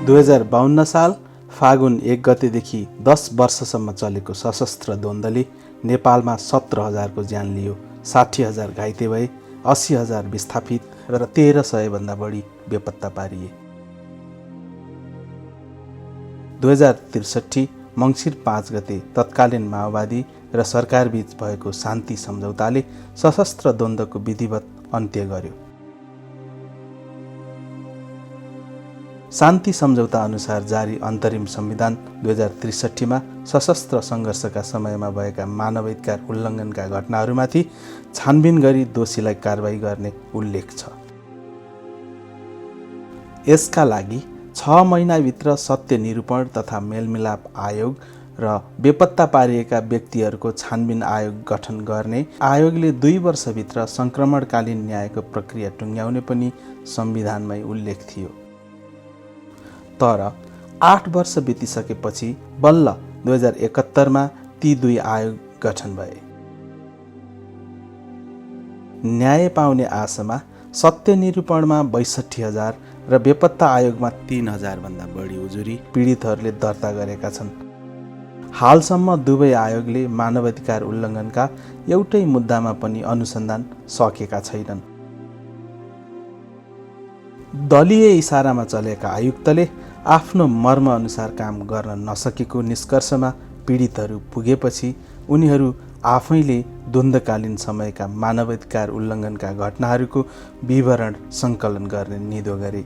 2052 साल फागुन 1 गतेदेखि 10 वर्षसम्म चलेको सशस्त्र द्वन्द्वले नेपालमा 17,000को ज्यान लियो, 60,000 घाइते भए, 80,000 विस्थापित र 1300 भन्दा बढी बेपत्ता पारिए। 2063 मङ्सिर 5 गते तत्कालीन माओवादी र सरकारबीच भएको शान्ति सम्झौताले सशस्त्र द्वन्द्वको विधिवत अन्त्य गर्यो। शान्ति सम्झौता अनुसार जारी अन्तरिम संविधान 2063 मा सशस्त्र सङ्घर्षका समयमा भएका मानवाधिकार उल्लङ्घनका घटनाहरूमाथि छानबिन गरी दोषीलाई कारबाही गर्ने उल्लेख छ। यसका लागि 6 महिनाभित्र सत्य निरूपण तथा मेलमिलाप आयोग र बेपत्ता पारिएका व्यक्तिहरूको छानबिन आयोग गठन गर्ने, आयोगले 2 वर्षभित्र सङ्क्रमणकालीन न्यायको प्रक्रिया टुङ्ग्याउने पनि संविधानमै उल्लेख थियो। तर 8 वर्ष बितिसकेपछि बल्ल 2071 मा ती 2 आयोग गठन भए। न्याय पाउने आशामा सत्य निरूपणमा 62,000 र बेपत्ता आयोगमा 3,000 भन्दा बढी उजुरी पीडितहरूले दर्ता गरेका छन्। हालसम्म दुवै आयोगले मानवाधिकार उल्लङ्घनका एउटै मुद्दामा पनि अनुसन्धान सकेका छैनन्। दलीय इसारामा चलेका आयुक्तले आफ्नो मर्म अनुसार काम गर्न नसकेको निष्कर्षमा पीडितहरू पुगेपछि उनीहरू आफैले द्वन्द्वकालीन समयका मानवाधिकार उल्लङ्घनका घटनाहरूको विवरण सङ्कलन गर्ने निधो गरे।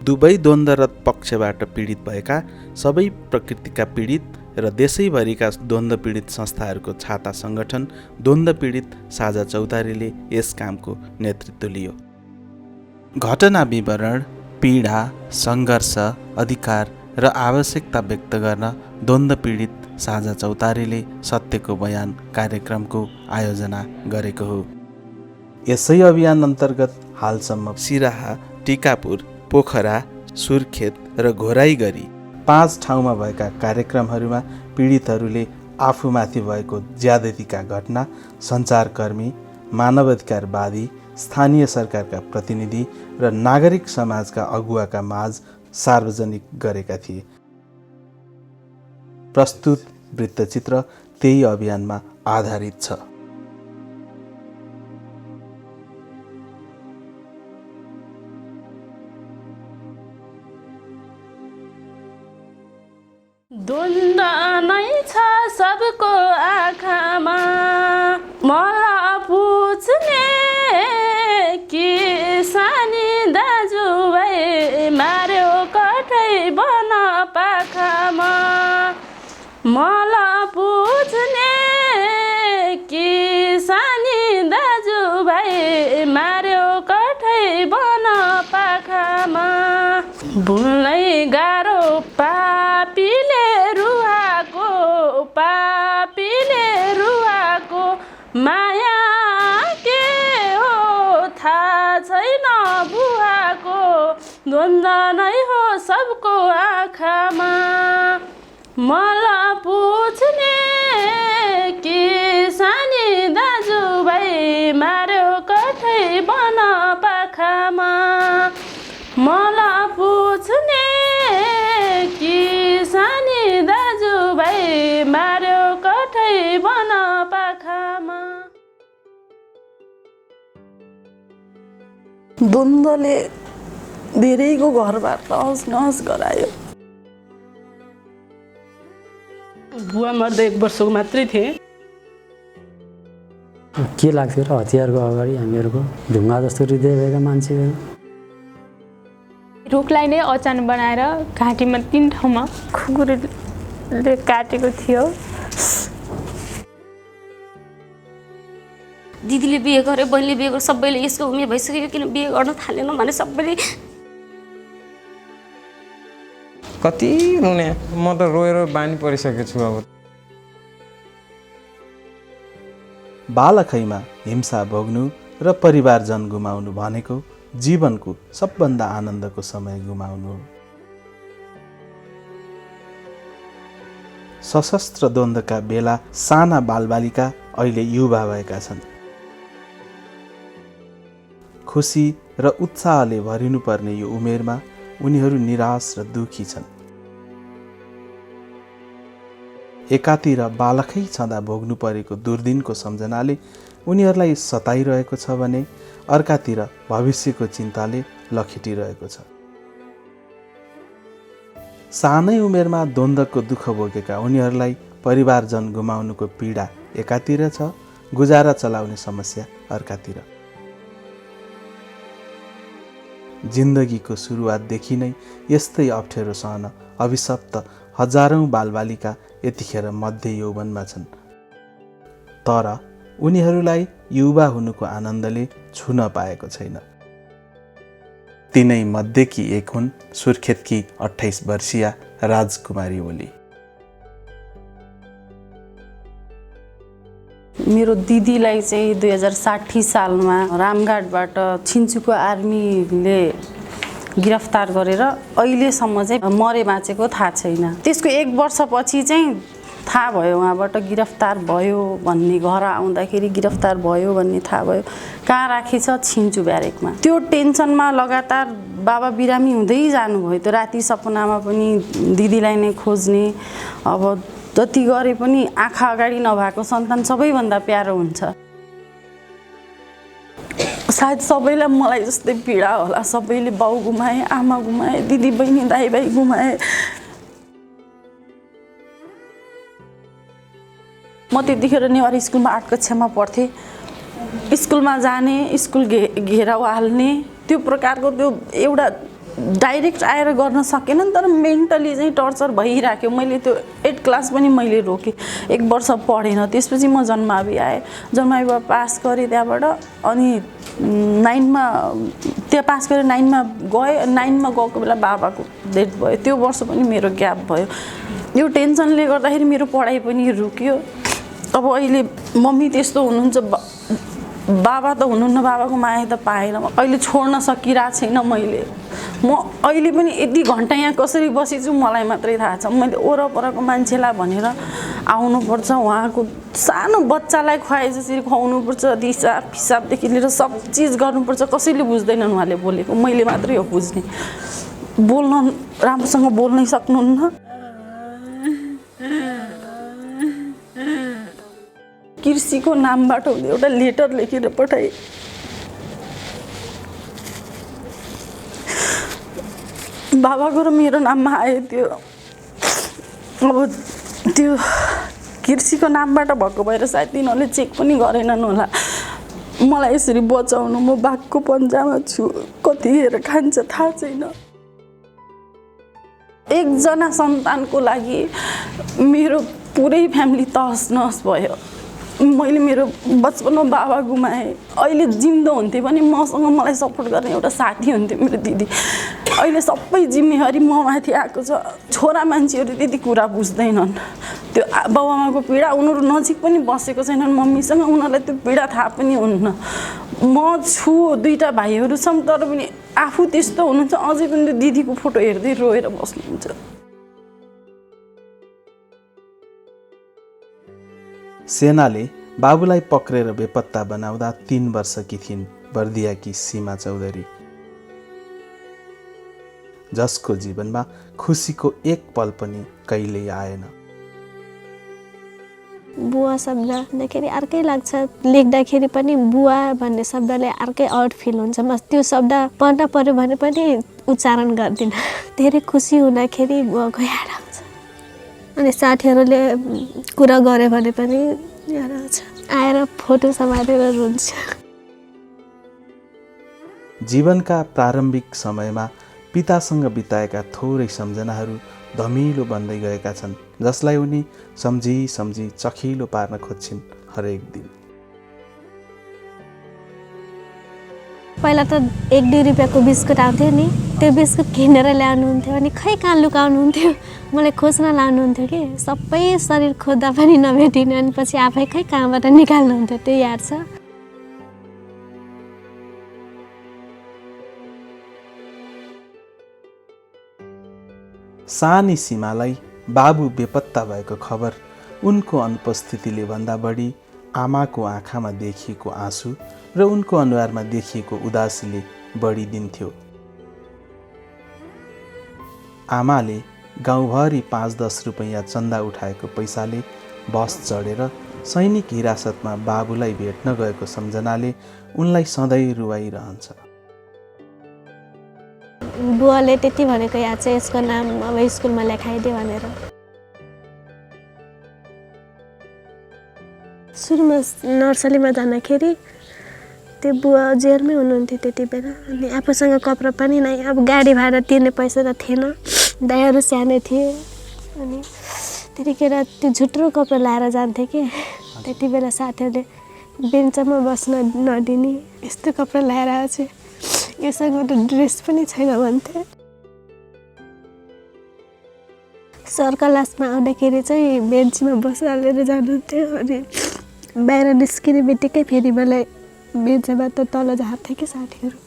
दुवै द्वन्द्वरत पक्षबाट पीडित भएका सबै प्रकृतिका पीडित र देशैभरिका द्वन्द्व पीडित संस्थाहरूको छाता सङ्गठन द्वन्द्व पीडित साझा चौतारीले यस कामको नेतृत्व लियो। घटना विवरण, पीडा, सङ्घर्ष, अधिकार र आवश्यकता व्यक्त गर्न द्वन्द्व पीडित साझा चौतारीले सत्यको बयान कार्यक्रमको आयोजना गरेको हो। यसै अभियान अन्तर्गत हालसम्म सिराहा, टिकापुर, पोखरा, सुर्खेत र घोराई गरी 5 ठाउँमा भएका कार्यक्रमहरूमा पीडितहरूले आफूमाथि भएको ज्यादतीका घटना सञ्चारकर्मी, मानवाधिकारवादी, स्थानीय सरकारका प्रतिनिधि र नागरिक समाजका अगुवाका माझ सार्वजनिक गरेका थिए। प्रस्तुत वृत्तचित्र त्यही अभियानमा आधारित छ। द्वन्द्व नै छ सबको आँखामा, मलाई पुछ्ने किसानी दाजुभाइ मार्यो कठै बन पाखामा। मलाई पुछ्ने किसानी दाजुभाइ मार्यो कठै बन पाखामा। भुल्नै गाह्रो पापीले रुवाको माया के हो थाहा छैन बुवाको। द्वन्द्व नै हो सबको आँखामा, मलाई पुछ्ने किसानी दाजुभाइ मार्यो कठै बन पाखामा। मलाई पुछ्ने किसानी दाजुभाइ मार्यो कठै बन पाखामा। द्वन्द्वले धेरैको घरबाट तहस नहस गरायो। बुवा मर्दा 1 वर्षको मात्रै थिएँ। के लाग्थ्यो र हतियारको अगाडि हामीहरूको ढुङ्गा जस्तो हृदय भएका मान्छेहरू। रुखलाई नै अचान बनाएर घाँटीमा 3 ठाउँमा खुकुरीले काटेको थियो। दिदीले बिहे गर्यो, बहिनीले बिहे गर्यो, सबैले यसको उमेर भइसक्यो किन बिहे गर्न थालेन भने सबैले कति रुने। म त रोएर बानी परिसकेको छु। अब बालखैमा हिंसा भोग्नु र परिवारजन गुमाउनु भनेको जीवनको सबभन्दा आनन्दको समय गुमाउनु हो। सशस्त्र द्वन्द्वका बेला साना बालबालिका अहिले युवा भएका छन्। खुसी र उत्साहले भरिनुपर्ने यो उमेरमा उनीहरू निराश र दुखी छन्। एकातिर बालकै छँदा भोग्नु परेको दुर्दिनको सम्झनाले उनीहरूलाई सताइरहेको छ भने अर्कातिर भविष्यको चिन्ताले लखेटिरहेको छ। सानै उमेरमा द्वन्द्वको दुःख भोगेका उनीहरूलाई परिवारजन गुमाउनुको पीडा एकातिर छ, गुजारा चलाउने समस्या अर्कातिर। जिन्दगीको सुरुवातदेखि नै यस्तै अप्ठ्यारो सहन अभिशप्त हजारौं बालबालिका यतिखेर मध्य यौवनमा छन्। तर उनीहरूलाई युवा हुनुको आनन्दले छुन पाएको छैन। तिनै मध्येकी एक हुन् सुर्खेतकी 28 वर्षीया राजकुमारी ओली। मेरो दिदीलाई चाहिँ 2060 सालमा रामघाटबाट छिन्चुको आर्मीले गिरफ्तार गरेर अहिलेसम्म चाहिँ मरे बाँचेको थाहा छैन। त्यसको 1 वर्षपछि चाहिँ थाहा भयो उहाँबाट गिरफ्तार भयो भन्ने, घर आउँदाखेरि गिरफ्तार भयो भन्ने थाहा भयो। कहाँ राखेछ? छिन्चु ब्यारेकमा। त्यो टेन्सनमा लगातार बाबा बिरामी हुँदै जानुभयो। त्यो राति सपनामा पनि दिदीलाई नै खोज्ने। अब जति गरे पनि आँखा अगाडि नभएको सन्तान सबैभन्दा प्यारो हुन्छ। सायद सबैलाई मलाई जस्तै पीडा होला। सबैले बाउ गुमाए, आमा गुमाए, दिदी बहिनी दाइ भाइ गुमाए। म त्यतिखेर नेवारी स्कुलमा 8 कक्षामा पढ्थेँ। स्कुलमा जाने, स्कुल घेराउ हाल्ने, त्यो प्रकारको त्यो एउटा डाइरेक्ट आएर गर्न सकेन, तर मेन्टली चाहिँ टर्चर भइराख्यो। मैले त्यो 8 क्लास पनि मैले रोकेँ। 1 वर्ष पढेन। त्यसपछि म जन्मावि आएँ। जन्माविबाट पास गरेँ त्यहाँबाट। अनि 9मा त्यहाँ पास गरेर 9मा गएँ। 9मा गएको बेला बाबाको डेथ भयो। त्यो वर्ष पनि मेरो ग्याप भयो। यो टेन्सनले गर्दाखेरि मेरो पढाइ पनि रुक्यो। अब अहिले मम्मी त्यस्तो हुनुहुन्छ, बाबा त हुनुहुन्न, बाबाको माया त पाएन। अहिले छोड्न सकिरहेको छैन मैले। म अहिले पनि यति घन्टा यहाँ कसरी बसेछु मलाई मात्रै थाहा छ। मैले वरपरको मान्छेलाई भनेर आउनुपर्छ, उहाँको सानो बच्चालाई खुवाए जसरी खुवाउनुपर्छ, दिसा पिसाबदेखि लिएर सब चिज गर्नुपर्छ। कसैले बुझ्दैनन् उहाँले बोलेको, मैले मात्रै हो बुझ्ने। बोल्न राम्रोसँग बोल्नै सक्नुहुन्न। कृषिको नामबाट एउटा लेटर लेखेर पठाएँ। बाबाको र मेरो नाममा आयो त्यो। अब त्यो कृषिको नामबाट भएको भएर सायद तिनीहरूले चेक पनि गरेनन् होला। मलाई यसरी बचाउनु, म बाघको पन्जामा छु। कतिखेर खान्छ थाहा छैन। एकजना सन्तानको लागि मेरो पुरै फ्यामिली तहस नहस भयो। मैले मेरो बचपनमा बाबा गुमाएँ। अहिले जिउँदो हुन्थेँ भने मसँग मलाई सपोर्ट गर्ने एउटा साथी हुन्थ्यो, मेरो दिदी। अहिले सबै जिम्मेवारी म माथि आएको छ। छोरा मान्छेहरू त्यति कुरा बुझ्दैनन्। त्यो बाबुआमाको पीडा उनीहरू नजिक पनि बसेको छैनन् मम्मीसँग। उनीहरूलाई त्यो पीडा थाहा पनि हुन्न। म छु, 2टा भाइहरू छन्, तर पनि आफू त्यस्तो हुनुहुन्छ। अझै पनि त्यो दिदीको फोटो हेर्दै रोएर बस्नुहुन्छ। सेनाले बाबुलाई पक्रेर बेपत्ता बनाउँदा 3 वर्षकी थिइन् बर्दियाकी सीमा चौधरी, जसको जीवनमा खुसीको एक पल पनि कहिल्यै आएन। बुवा शब्ददाखेरि अर्कै लाग्छ। लेख्दाखेरि पनि बुवा भन्ने शब्दले अर्कै आउट फिल हुन्छ। म त्यो शब्द पढ्न पर्यो भने पनि उच्चारण गर्दिनँ। धेरै खुसी हुँदाखेरि बुवाको याद आउँछ। अनि साथीहरूले कुरा गऱ्यो भने पनि याद आउँछ। आएर फोटो समातेर रुन्छ। जीवनका प्रारम्भिक समयमा पितासँग बिताएका थोरै सम्झनाहरू धमिलो बन्दै गएका छन्, जसलाई उनी सम्झी सम्झी चखिलो पार्न खोज्छिन् हरेक दिन। पहिला त 1-2 रुपियाँको बिस्कुट आउँथ्यो नि, त्यो बिस्कुट किनेर ल्याउनुहुन्थ्यो। अनि खै कहाँ लुकाउनुहुन्थ्यो, मलाई खोज्न लानुहुन्थ्यो कि सबै शरीर खोज्दा पनि नभेटिने। अनि पछि आफै खै कहाँबाट निकाल्नुहुन्थ्यो, त्यो याद छ। सानी सीमालाई बाबु बेपत्ता भएको खबर उनको अनुपस्थितिले भन्दा बढी आमाको आँखामा देखिएको आँसु र उनको अनुहारमा देखिएको उदासीले बढिदिन्थ्यो। आमाले गाउँभरि 5-10 रुपैयाँ चन्दा उठाएको पैसाले बस चढेर सैनिक हिरासतमा बाबुलाई भेट्न गएको सम्झनाले उनलाई सधैँ रुवाइरहन्छ। बुवाले त्यति भनेको याद चाहिँ यसको नाम अब स्कुलमा लेखाइदियो भनेर। सुरुमा नर्सरीमा जाँदाखेरि त्यो बुवा जेलमै हुनुहुन्थ्यो त्यति बेला। अनि आफूसँग कपडा पनि नै, अब गाडी भाडा तिर्ने पैसा त थिएन, दाइहरू सानै थिए। अनि त्यतिखेर त्यो झुट्रो कपडा लाएर जान्थेँ कि त्यति बेला साथीहरूले बेन्चमा बस्न नदिने, यस्तो कपडा लाएर आएको छु, योसँग त ड्रेस पनि छैन भन्थे। सरका लास्टमा आउँदाखेरि चाहिँ बेन्चमा बसालेर जानुहुन्थ्यो। अनि बाहिर निस्किने बित्तिकै फेरि मलाई बेन्चबाट तल झार्थ्यो कि साथीहरू।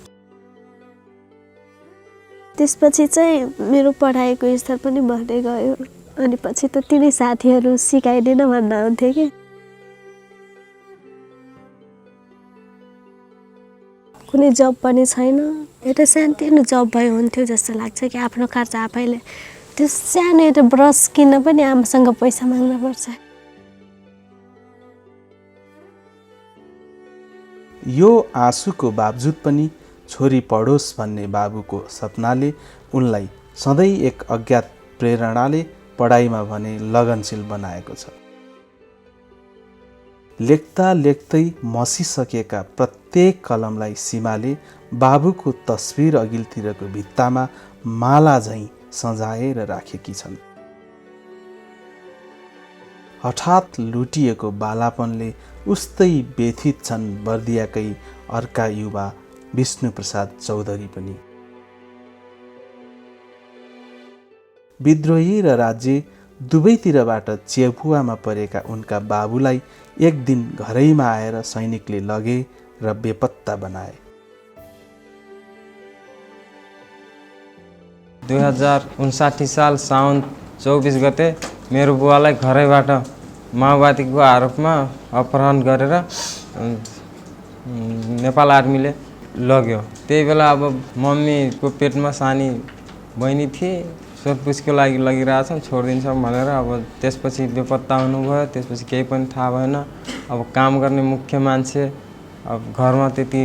त्यसपछि चाहिँ मेरो पढाइको स्तर पनि बढ्दै गयो। अनि पछि त तिनै साथीहरू सिकाइदिन भन्न आउँथे कि। कुनै जब पनि छैन, एउटा सानोतिनो जब भए हुन्थ्यो जस्तो लाग्छ कि आफ्नो खर्च आफैले। त्यो सानो एउटा ब्रस किन्न पनि आमासँग पैसा माग्नु पर्छ। यो आँसुको बावजुद पनि छोरी पढोस् भन्ने बाबुको सपनाले उनलाई सधैँ एक अज्ञात प्रेरणाले पढाइमा भने लगनशील बनाएको छ। लेख्दा लेख्दै मसिसकेका प्रत्येक कलमलाई सीमाले बाबुको तस्बिर अघिल्तिरको भित्तामा माला झैँ सजाएर राखेकी छन्। हठात लुटिएको बालापनले उस्तै व्यथित छन् बर्दियाकै अर्का युवा विष्णुप्रसाद चौधरी पनि। विद्रोही र राज्य दुवैतिरबाट चेपुवामा परेका उनका बाबुलाई एक दिन घरैमा आएर सैनिकले लगे र बेपत्ता बनाए। 2059 साल साउन 24 गते मेरो बुवालाई घरैबाट माओवादीको आरोपमा अपहरण गरेर नेपाल आर्मीले लग्यो। त्यही बेला अब मम्मीको पेटमा सानी बहिनी थिए, सोधपुछको लागि लगिरहेछौँ, छोडिदिन्छौँ भनेर। अब त्यसपछि बेपत्ता हुनुभयो। त्यसपछि केही पनि थाहा भएन। अब काम गर्ने मुख्य मान्छे, अब घरमा त्यति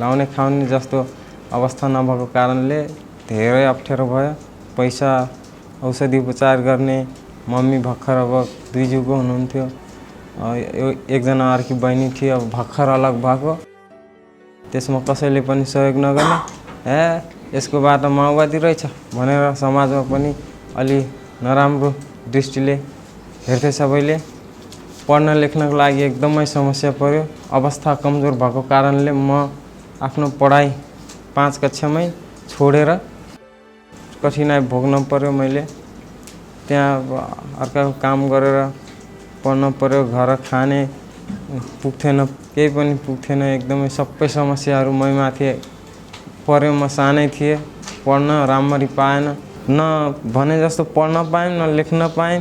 लाउने खाउने जस्तो अवस्था नभएको कारणले धेरै अप्ठ्यारो भयो। पैसा औषधि उपचार गर्ने, मम्मी भर्खर अब 2 जिउको हुनुहुन्थ्यो, एकजना अर्की बहिनी थिए, अब भर्खर अलग भएको। त्यसमा कसैले पनि सहयोग नगर्ने, यसको बाटो माओवादी रहेछ भनेर समाजमा पनि अलि नराम्रो दृष्टिले हेर्थे सबैले। पढ्न लेख्नको लागि एकदमै समस्या पर्यो। अवस्था कमजोर भएको कारणले म आफ्नो पढाइ 5 कक्षामै छोडेर कठिनाइ भोग्न पर्यो। मैले त्यहाँ अर्काको काम गरेर पढ्न पर्यो। घर खाने पुग्थेन, केही पनि पुग्थेन। एकदमै सबै समस्याहरू मैमाथि पर्यो। म सानै थिएँ, पढ्न राम्ररी पाएन, न भने जस्तो पढ्न पाएँ न लेख्न पाएँ।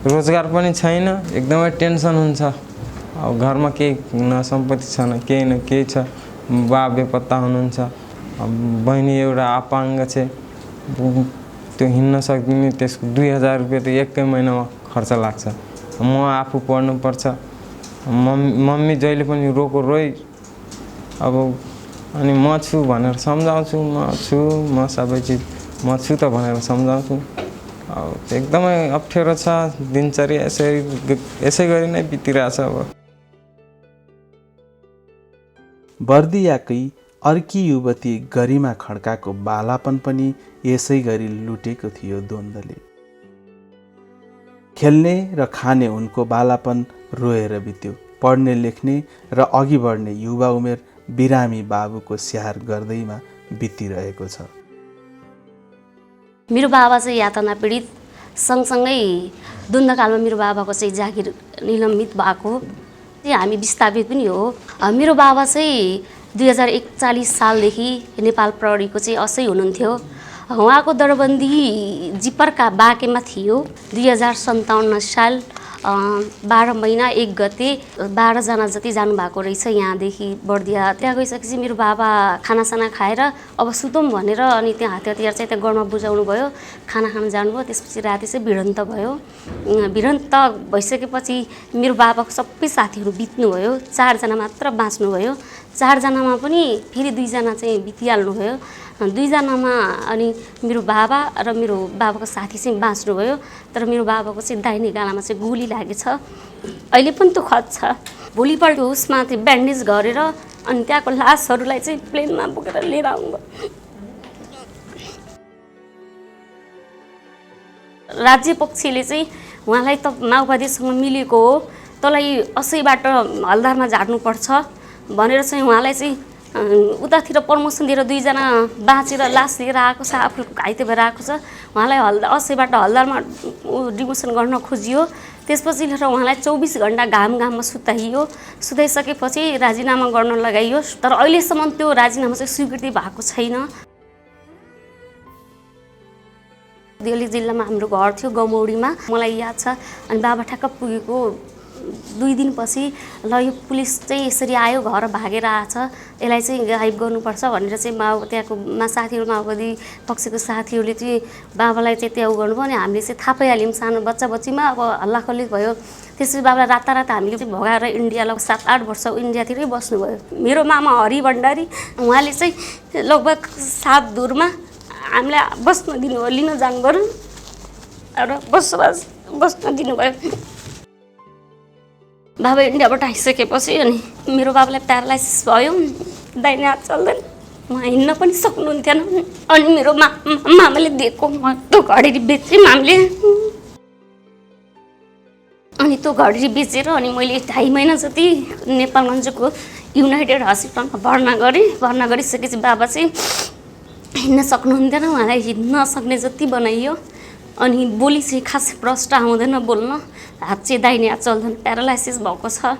रोजगार पनि छैन, एकदमै टेन्सन हुन्छ। अब घरमा केही न सम्पत्ति छैन, केही न केही छ। बा बेपत्ता हुनुहुन्छ, बहिनी एउटा अपाङ्ग छ, त्यो हिँड्न सक्दिनँ। त्यसको 2000 रुपियाँ त एकै महिनामा खर्च लाग्छ। म आफू पढ्नुपर्छ। मम्मी जहिले पनि रोको रोइ। अब अनि म छु भनेर सम्झाउँछु, म सबै चिज म छु त भनेर सम्झाउँछु। अब एकदमै अप्ठ्यारो छ। दिनचर्या यसै गरी नै बितिरहेछ। अब बर्दियाकै अर्की युवती गरिमा खड्काको बालापन पनि यसै गरी लुटेको थियो द्वन्द्वले। खेल्ने र खाने उनको बालापन रोएर बित्यो। पढ्ने लेख्ने र अघि बढ्ने युवा उमेर बिरामी बाबुको स्याहार गर्दैमा बितिरहेको छ। मेरो बाबा चाहिँ यातना पीडित, सँगसँगै द्वन्द्वकालमा मेरो बाबाको चाहिँ जागिर निलम्बित भएको, हामी विस्थापित पनि हो। मेरो बाबा चाहिँ 2041 सालदेखि नेपाल प्रहरीको चाहिँ असै हुनुहुन्थ्यो। उहाँको दरबन्दी जिपरका बाँकेमा थियो। 2057 साल 12 महिना 1 गते 12 जना जति जानुभएको रहेछ यहाँदेखि बर्दिया। त्यहाँ गइसकेपछि मेरो बाबा खानासाना खाएर अब सुतौँ भनेर अनि त्यहाँ हात हतियार चाहिँ त्यहाँ गरमा बुझाउनु भयो, खाना खान जानुभयो। त्यसपछि राति चाहिँ भिडन्त भयो। भिडन्त भइसकेपछि मेरो बाबाको सबै साथीहरू बित्नुभयो, 4 जना मात्र बाँच्नुभयो। 4 जनामा पनि फेरि 2 जना चाहिँ बितिहाल्नुभयो। 2 जनामा अनि मेरो बाबा र मेरो बाबाको साथी चाहिँ बाँच्नुभयो। तर मेरो बाबाको चाहिँ दाहिने गालामा चाहिँ गोली लागेछ, अहिले पनि त्यो खत छ। भोलिपल्ट उसमा त्यो ब्यान्डेज गरेर अनि त्यहाँको लासहरूलाई चाहिँ प्लेनमा बोकेर लिएर आउनुभयो। राज्य पक्षले चाहिँ उहाँलाई त माओवादीसँग मिलेको हो, तँलाई असैबाट हलदारमा झार्नुपर्छ भनेर चाहिँ उहाँलाई चाहिँ उतातिर प्रमोसन दिएर 2 जना बाँचेर लास लिएर आएको छ, आफू घाइते भएर आएको छ। उहाँलाई असैबाट हलदारमा डिमोसन गर्न खोजियो। त्यसपछि लिएर उहाँलाई 24 घन्टा घाममा सुताइयो। सुताइसकेपछि राजीनामा गर्न लगाइयो। तर अहिलेसम्म त्यो राजीनामा चाहिँ स्वीकृति भएको छैन। दिल्ली जिल्लामा हाम्रो घर थियो गमौडीमा, मलाई याद छ। अनि बाबा ठ्याक्क पुगेको 2 दिनपछि ल यो पुलिस चाहिँ यसरी आयो, घर भागेर आएछ, यसलाई चाहिँ गायब गर्नुपर्छ भनेर चाहिँ त्यहाँको साथीहरू माओवादी पक्षको साथीहरूले चाहिँ बाबालाई चाहिँ त्यो गर्नुभयो। अनि हामीले चाहिँ थाहा पाइहाल्यौँ, सानो बच्चाबच्चीमा अब हल्लाखल्ली भयो। त्यसपछि बाबालाई रातारात हामीले चाहिँ भगाएर इन्डिया 7-8 वर्ष इन्डियातिरै बस्नुभयो। मेरो मामा हरि भण्डारी, उहाँले चाहिँ लगभग 7 धुरमा हामीलाई बस्न दिनुभयो, लिन जानुभयो र बस्न दिनुभयो। बाबा इन्डियाबाट आइसकेपछि अनि मेरो बाबालाई प्यारालाइसिस भयो, दाहिने हात चल्दैन, उहाँ हिँड्न पनि सक्नुहुन्थेन। अनि मेरो मामाले दिएको त्यो घडेरी बेचेँ मामले। अनि त्यो घडेरी बेचेर अनि मैले 2.5 महिना जति नेपालगञ्जको युनाइटेड हस्पिटलमा भर्ना गरिसकेपछि बाबा चाहिँ हिँड्न सक्नुहुन्थेन, उहाँलाई हिँड्न सक्ने जति बनाइयो। अनि बोली चाहिँ खासै प्रष्ट आउँदैन बोल्न, हात चाहिँ दाहिने हात चल्दैन, प्यारालाइसिस भएको छ।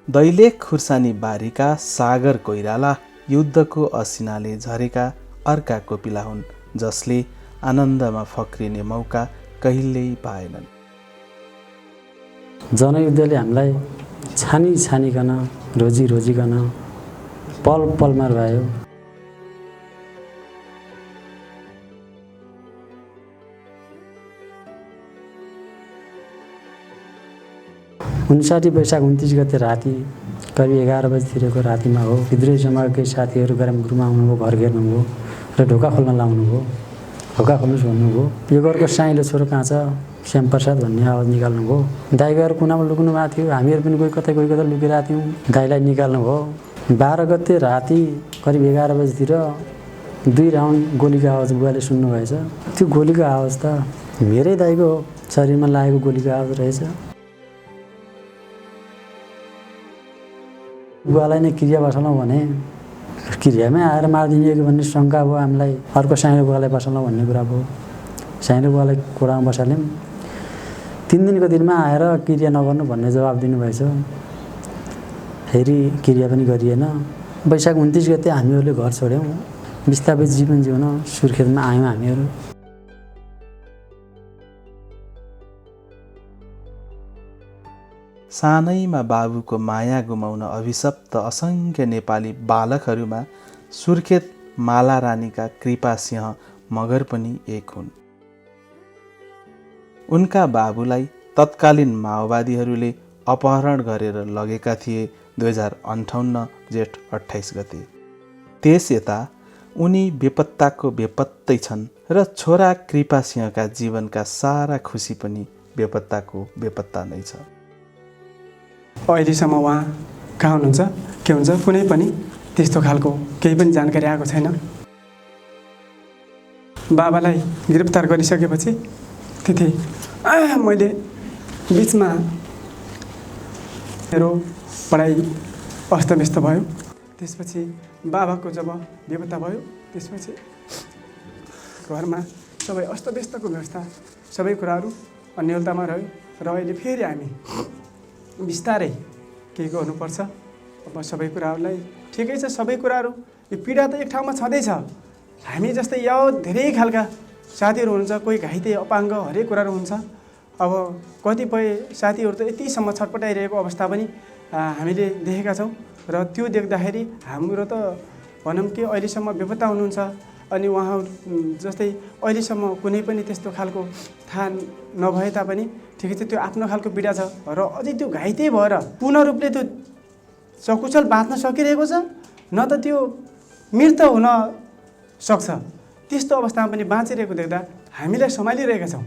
दैलेख खुर्सानी बारीका सागर कोइराला युद्धको असिनाले झरेका अर्का कोपिला हुन्, जसले आनन्दमा फक्रिने मौका कहिल्यै पाएनन्। जनयुद्धले हामीलाई छानिकन रोजिकन पल पलमा रुवायो। 59 वैशाख 29 गते राति करिब 11 बजीतिरको रातिमा हो। विद्रोही समाजकै साथीहरू गरम गुरुमा आउनुभयो, घर घेर्नुभयो र ढोका खोल्न लाउनुभयो। ढोका खोल्नुहोस् भन्नुभयो। यो घरको साइलो छोरो कहाँ छ, श्यामप्रसाद भन्ने आवाज निकाल्नुभयो। दाइ गएर कुनामा लुक्नु भएको थियो, हामीहरू पनि कोही कतै लुकिरहेको थियौँ। दाइलाई निकाल्नुभयो। 12 गते राति करिब 11 बजीतिर 2 राउन्ड गोलीको आवाज बुवाले सुन्नुभएछ। त्यो गोलीको आवाज त मेरै दाइको शरीरमा लागेको गोलीको आवाज रहेछ। बुवालाई नै क्रिया बसालौँ भने क्रियामै आएर मारिदिने भन्ने शङ्का भयो हामीलाई। अर्को साइनो बुवालाई बसालौँ भन्ने कुरा भयो। साइनो बुवालाई कोडामा बसाल्यौँ। 3 दिनको दिनमा आएर क्रिया नगर्नु भन्ने जवाब दिनुभएछ। फेरि क्रिया पनि गरिएन। वैशाख 29 गते हामीहरूले घर छोड्यौँ। विस्थापित जीवन जिउन सुर्खेतमा आयौँ हामीहरू। सानैमा बाबुको माया गुमाउन अभिशप्त असङ्ख्य नेपाली बालकहरूमा सुर्खेत मालारानीका कृपा सिंह मगर पनि एक हुन्। उनका बाबुलाई तत्कालीन माओवादीहरूले अपहरण गरेर लगेका थिए 2058 जेठ 28 गते। त्यस यता उनी बेपत्ताको बेपत्तै छन् र छोरा कृपा सिंहका जीवनका सारा खुसी पनि बेपत्ताको बेपत्ता नै छ। अहिलेसम्म उहाँ कहाँ हुनुहुन्छ, के हुन्छ, कुनै पनि त्यस्तो खालको केही पनि जानकारी आएको छैन। बाबालाई गिरफ्तार गरिसकेपछि त्यति मैले बिचमा मेरो पढाइ अस्तव्यस्त भयो। त्यसपछि बाबाको जब बेपत्ता भयो त्यसपछि घरमा सबै अस्तव्यस्तको व्यवस्था सबै कुराहरू अन्यलतामा रह्यो र अहिले फेरि हामी बिस्तारै के गर्नुपर्छ, अब सबै कुराहरूलाई ठिकै छ सबै कुराहरू, यो पीडा त एक ठाउँमा छँदैछ। हामी जस्तै या धेरै खालका साथीहरू हुनुहुन्छ, कोही घाइते अपाङ्ग हरेक कुराहरू हुन्छ। अब कतिपय साथीहरू त यतिसम्म छटपटाइरहेको अवस्था पनि हामीले देखेका छौँ र त्यो देख्दाखेरि हाम्रो त भनौँ कि अहिलेसम्म बेपत्ता हुनुहुन्छ अनि उहाँहरू जस्तै अहिलेसम्म कुनै पनि त्यस्तो खालको थाहा नभए तापनि ठिकै छ त्यो आफ्नो खालको पीडा छ र अझै त्यो घाइते भएर पूर्ण रूपले त्यो सकुशल बाँच्न सकिरहेको छ न त त्यो मृत्यु हुन सक्छ। त्यस्तो अवस्थामा पनि बाँचिरहेको देख्दा हामीलाई सम्हालिरहेका छौँ।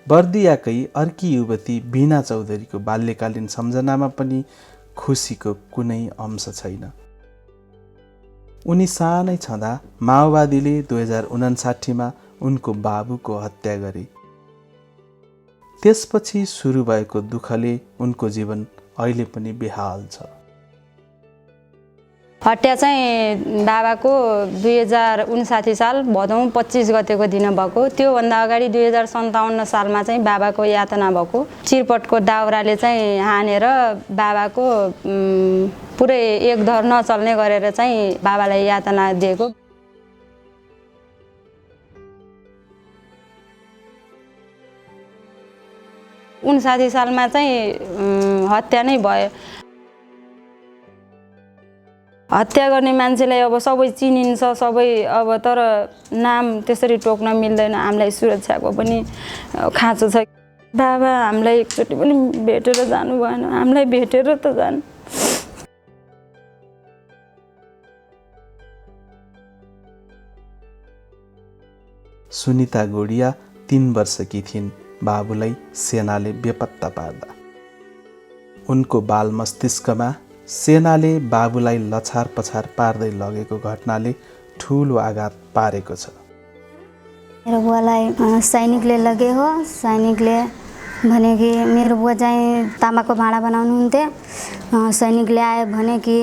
बर्दियाकै अर्की युवती बीना चौधरीको बाल्यकालीन सम्झनामा पनि खुसीको कुनै अंश छैन। उनी सानै छँदा माओवादीले 2059मा उनको बाबुको हत्या गरे। त्यसपछि सुरु भएको दुःखले उनको जीवन अहिले पनि बेहाल छ। हत्या चाहिँ बाबाको 2059 साल भदौ 25 गतेको दिन भएको। त्योभन्दा अगाडि 2057 सालमा चाहिँ बाबाको यातना भएको। चिरपटको दाउराले चाहिँ हानेर बाबाको पुरै एक धर नचल्ने गरेर चाहिँ बाबालाई यातना दिएको। उनसाठी सालमा चाहिँ हत्या नै भयो। हत्या गर्ने मान्छेलाई अब सबै चिनिन्छ सबै, अब तर नाम त्यसरी टोक्न मिल्दैन। हामीलाई सुरक्षाको पनि खाँचो छ। बाबा हामीलाई एकचोटि पनि भेटेर जानु भएन, हामीलाई भेटेर त जानु। सुनिता गोडिया 3 वर्षकी थिइन् बाबुलाई सेनाले बेपत्ता पार्दा। उनको बाल मस्तिष्कमा सेनाले बाबुलाई लछार पछार पार्दै लगेको घटनाले ठुलो आघात पारेको छ। मेरो बुवालाई सैनिकले लगे हो। सैनिकले भने कि मेरो बुवा चाहिँ तामाको भाँडा बनाउनुहुन्थ्यो। सैनिकले आयो भने कि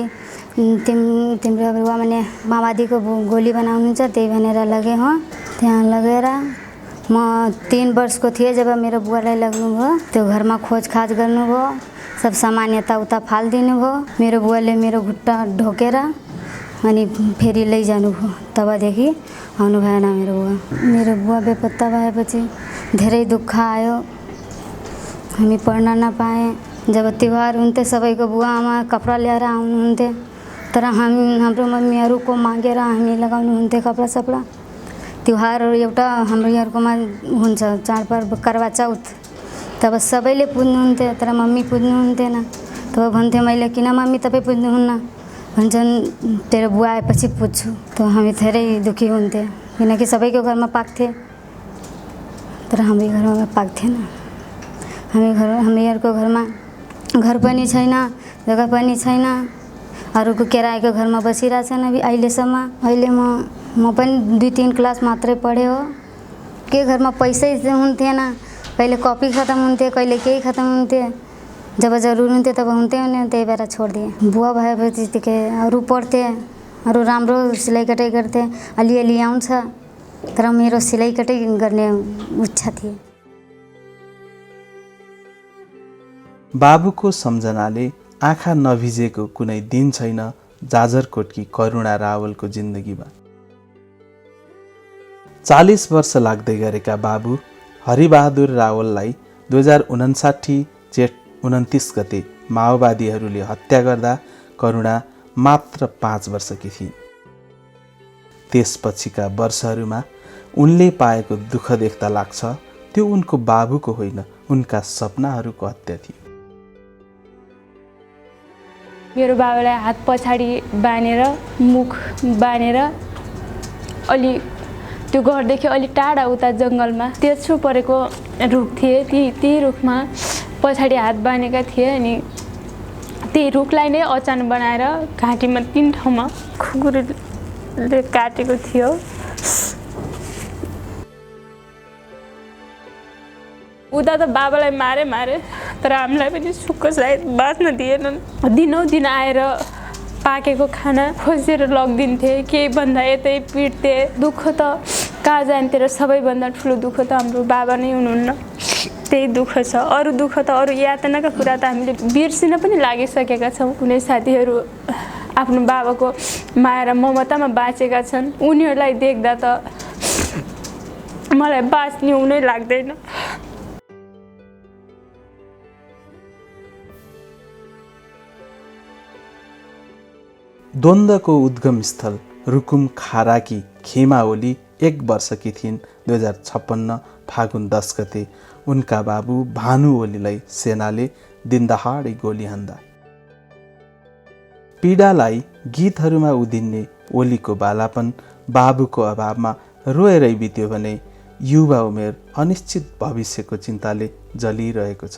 तिम्रो बुवा भने माओवादीको गोली बनाउनुहुन्छ, त्यही भनेर लगे हो। त्यहाँ लगेर म 3 वर्षको थिएँ जब मेरो बुवालाई लग्नुभयो। त्यो घरमा खोजखाज गर्नुभयो, सब सामान यताउता फालिदिनु भयो। मेरो बुवाले मेरो खुट्टा ढोकेर अनि फेरि लैजानुभयो। तबदेखि आउनु भएन मेरो बुवा। मेरो बुवा बेपत्ता भएपछि धेरै दुःख आयो। हामी पढ्न नपाएँ। जब तिहार हुन्थ्यो सबैको बुवा आमा कपडा ल्याएर आउनुहुन्थ्यो, तर हाम्रो मम्मीहरूको मागेर हामी लगाउनुहुन्थ्यो कपडा सपडा। तिहारहरू एउटा हाम्रो यहाँकोमा हुन्छ चाडपर्व करवा चौथ, तब सबैले पुज्नुहुन्थ्यो तर मम्मी पुज्नुहुन्थेन। तब भन्थेँ मैले किन मम्मी तपाईँ पुज्नुहुन्न? भन्छन् तेरो बुवा आएपछि पुज्छु। त हामी धेरै दुःखी हुन्थ्यो किनकि सबैको घरमा पाक्थे तर हाम्रो घरमा पाक्थेन। हामीहरूको घरमा घर पनि छैन, जग्गा पनि छैन। अरूको किरायको घरमा बसिरहेछन् अभी अहिलेसम्म। अहिले म पनि 2-3 क्लास मात्रै पढेँ हो। के घरमा पैसै हुन्थेन। कहिले कपी खत्म हुन्थ्यो, कहिले केही खत्म हुन्थ्यो। जब जरुरी हुन्थ्यो तब हुन्थ्यो नि, त्यही भएर छोडिदिएँ। बुवा भएपछि के अरू पढ्थे, अरू राम्रो सिलाइ कटाइ गर्थे, अलिअलि आउँछ, तर मेरो सिलाइ कटाइ गर्ने इच्छा थिए। बाबुको सम्झनाले आँखा नभिजेको कुनै दिन छैन जाजरकोटकी करुणा रावलको जिन्दगीमा। 40 वर्ष लाग्दै गरेका बाबु हरिबहादुर रावललाई 2059 जेठ 29 गते माओवादीहरूले हत्या गर्दा करुणा मात्र 5 वर्षकी थिइन्। त्यसपछिका वर्षहरूमा उनले पाएको दुःख देख्दा लाग्छ त्यो उनको बाबुको होइन, उनका सपनाहरूको हत्या थियो। मेरो बाबालाई हात पछाडि बाँधेर मुख बाँधेर अलि त्यो घरदेखि अलि टाढा उता जङ्गलमा तेर्सो परेको रुख थिए, ती रुखमा पछाडि हात बाँधेका थिए। अनि त्यही रुखलाई नै अचान बनाएर घाँटीमा 3 ठाउँमा खुकुरीले काटेको थियो। उता त बाबालाई मारे तर हामीलाई पनि सुख सायद बाँच्न दिएनन्। दिनौँ दिन आएर पाकेको खाना खोजेर लगिदिन्थे, केही भन्दा यतै पिट्थे। दुःख त कहाँ जान्थे र सबैभन्दा ठुलो दुःख त हाम्रो बाबा नै हुनुहुन्न, त्यही दुःख छ। अरू दुःख त अरू यातनाका कुरा त हामीले बिर्सिन पनि लागिसकेका छौँ। कुनै साथीहरू आफ्नो बाबाको माया र ममतामा बाँचेका छन्। उनीहरूलाई देख्दा त मलाई बाँच्ने हुनै लाग्दैन। द्वन्द्वको उद्गम स्थल रुकुम खाराकी खेमा ओली 1 वर्षकी थिइन्। 2056 फागुन 10 गते उनका बाबु भानु ओलीलाई सेनाले दिनदहाडै गोली हान्दा। पीडालाई गीतहरूमा उदिन्ने ओलीको बालापन बाबुको अभावमा रोएरै बित्यो भने युवा उमेर अनिश्चित भविष्यको चिन्ताले जलिरहेको छ।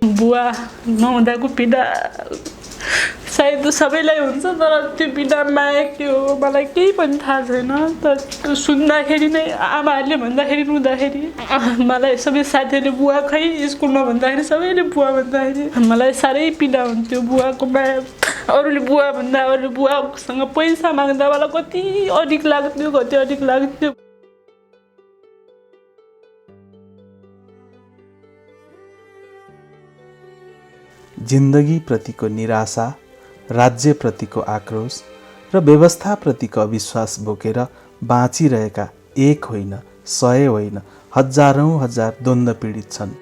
बुवा नहुँदाको पीडा सायद सबैलाई हुन्छ, तर त्यो पीडा माया के हो मलाई केही पनि थाहा छैन। तर सुन्दाखेरि नै आमाहरूले भन्दाखेरि रुँदाखेरि मलाई सबै साथीहरूले बुवा खै स्कुलमा भन्दाखेरि सबैले बुवा भन्दाखेरि मलाई साह्रै पीडा हुन्थ्यो। बुवाको माया अरूले बुवा भन्दा अरूले बुवासँग पैसा माग्दा मलाई कति अडिक लाग्थ्यो। जिन्दगीप्रतिको निराशा, राज्यप्रतिको आक्रोश र व्यवस्थाप्रतिको अविश्वास बोकेर बाँचिरहेका 1 होइन, 100 होइन, हजारौँ हजार द्वन्द्व पीडित छन्।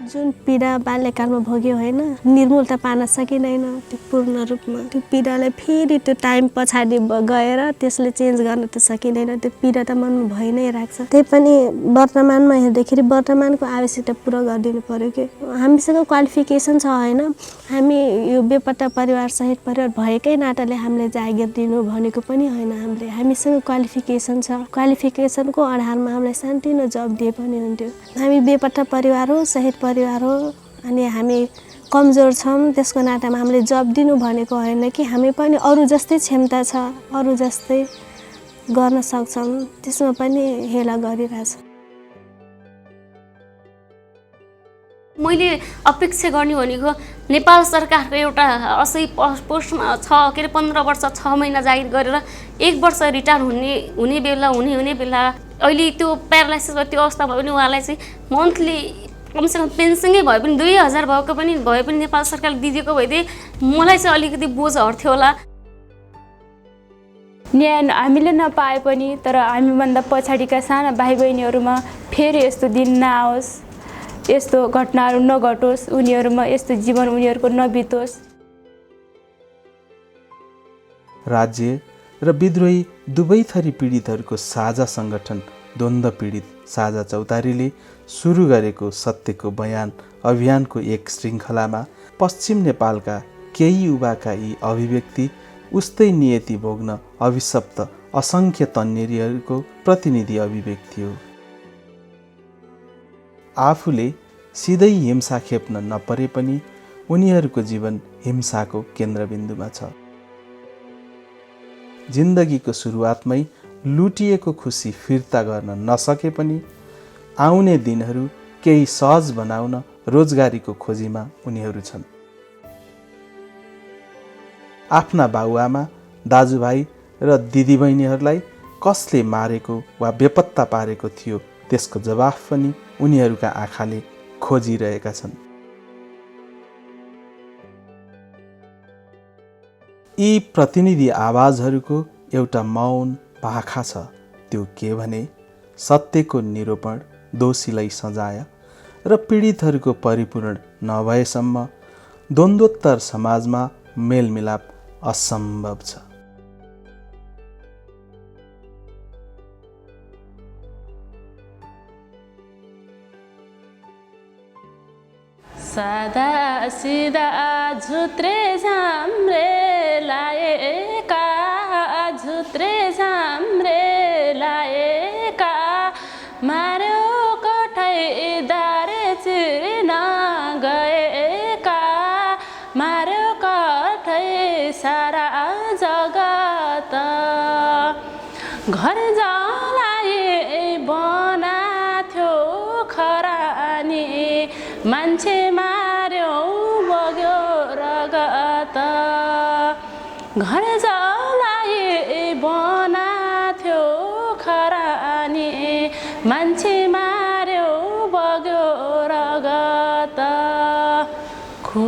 जुन पीडा बाल्यकालमा भोग्यो होइन, निर्मूल त पार्न सकिँदैन त्यो पूर्ण रूपमा। त्यो पीडालाई फेरि त्यो टाइम पछाडि गएर त्यसले चेन्ज गर्न त सकिँदैन। त्यो पीडा त मनमा भइ नै राख्छ। त्यही पनि वर्तमानमा हेर्दाखेरि वर्तमानको आवश्यकता पुरा गरिदिनु पर्यो कि हामीसँग क्वालिफिकेसन छ होइन, हामी यो बेपत्ता परिवार सहित परिवार भएकै नाताले हामीले जागिर दिनु भनेको पनि होइन। हामीसँग क्वालिफिकेसन छ, क्वालिफिकेसनको आधारमा हामीलाई सानोतिनो जब दिए पनि हुन्थ्यो। हामी बेपत्ता परिवार हो, सहित परिवार हो, अनि हामी कमजोर छौँ, त्यसको नातामा हामीले जब दिनु भनेको होइन कि हामी पनि अरू जस्तै क्षमता छ, अरू जस्तै गर्न सक्छौँ, त्यसमा पनि हेला गरिरहेछ। मैले अपेक्षा गर्ने भनेको नेपाल सरकारको एउटा असै पोस्टमा छ के अरे 15 वर्ष 6 महिना जागिर गरेर 1 वर्ष रिटायर हुने बेला अहिले त्यो प्यारालाइसिस त्यो अवस्था भयो भने उहाँलाई चाहिँ मन्थली कमसेकम पेन्सनै भए पनि 2000 भए पनि नेपाल सरकारले दिदिएको भइदिए मलाई चाहिँ अलिकति बोझ हट्थ्यो होला। न्याय हामीले नपाए पनि तर हामीभन्दा पछाडिका साना भाइ बहिनीहरूमा फेरि यस्तो दिन नआओस्, यस्तो घटनाहरू नघटोस्, उनीहरूमा यस्तो जीवन उनीहरूको नबितोस्। राज्य र विद्रोही दुवै थरी पीडितहरूको साझा सङ्गठन द्वन्द्व पीडित साझा चौतारीले सुरु गरेको सत्यको बयान अभियानको एक श्रृङ्खलामा पश्चिम नेपालका केही युवाका यी अभिव्यक्ति उस्तै नियति भोग्न अभिशप्त असङ्ख्य तन्नेरीहरूको प्रतिनिधि अभिव्यक्ति हो। आफूले सिधै हिंसा खेप्न नपरे पनि उनीहरूको जीवन हिंसाको केन्द्रबिन्दुमा छ। जिन्दगीको सुरुवातमै लुटिएको खुसी फिर्ता गर्न नसके पनि आउने दिनहरू केही सहज बनाउन रोजगारीको खोजीमा उनीहरू छन्। आफ्ना बाबुआमा, दाजुभाइ र दिदीबहिनीहरूलाई कसले मारेको वा बेपत्ता पारेको थियो त्यसको जवाफ पनि उनीहरूका आँखाले खोजिरहेका छन्। यी प्रतिनिधि आवाजहरूको एउटा मौन पाखा छ, त्यो के भने सत्यको निरूपण दोषीलाई सजाय र पीडितहरूको परिपूर्ण नभएसम्म द्वन्द्वोत्तर समाजमा मेलमिलाप असम्भव छ। सादा सिदा झुत्रे झाम्रे लाएका, झुत्रे झाम्रे लाएका, मार्यो कठै दारे चिर्न गएका, मार्यो कठै सारा जगत, घर जलाए बनाथ्यो खरानी, मान्छे मार्यो बग्यो रगत, घर जलाए बनाथ्यो खरानी, मान्छे मार्यो बग्यो रगत,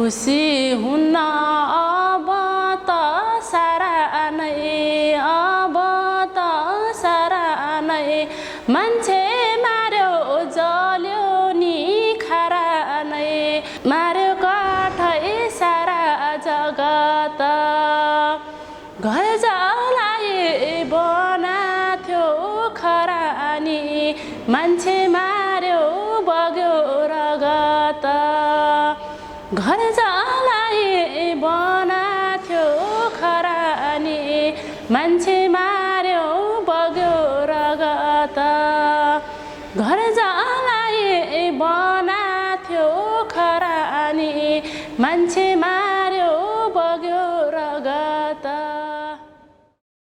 खुसी हुन्न अब त सारा नै, अब त सारा नै, मान्छे मार्यो जल्यो नि खारा नै, मार्यो काठै सारा जगत, घर जलाए बनाथ्यो खरानी, मान्छे मार्यो बग्यो रगत, घर जलाए बनाथ्यो खरानी, मान्छे मार्यो बग्यो रगत, घर जलाए बनाथ्यो खरानी, मान्छे मार्यो बग्यो रगत।